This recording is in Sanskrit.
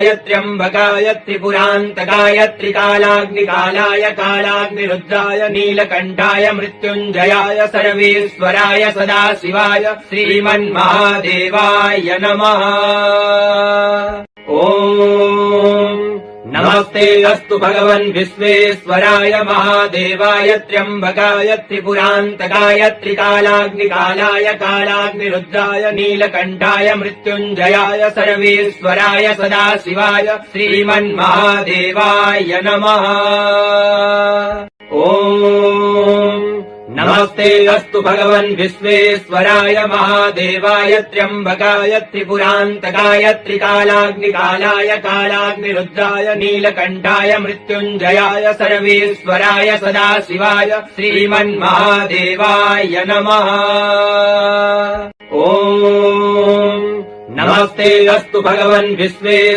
त्र्यम्बकाय त्रिपुरान्तकाय त्रिकालाग्निकालाय कालाग्निरुद्राय नीलकण्ठाय मृत्युञ्जयाय सर्वेश्वराय सदाशिवाय श्रीमन्महादेवाय नमः। ॐ नमस्ते अस्तु भगवन् विश्वेश्वराय महादेवाय त्र्यम्बकाय त्रिपुरान्तकाय त्रिकालाग्निकालाय कालाग्निरुद्राय नीलकण्ठाय मृत्युञ्जयाय सर्वेश्वराय सदाशिवाय श्रीमन्महादेवाय नमः। ॐ नमस्ते अस्तु भगवन् विश्वेश्वराय महादेवाय त्र्यम्बकाय त्रिपुरान्तकाय त्रिकालाग्निकालाय कालाग्निरुद्राय नीलकण्ठाय मृत्युञ्जयाय सर्वेश्वराय सदाशिवाय श्रीमन्महादेवाय नमः। ॐ नमस्ते अस्तु भगवन् विश्वेश्वराय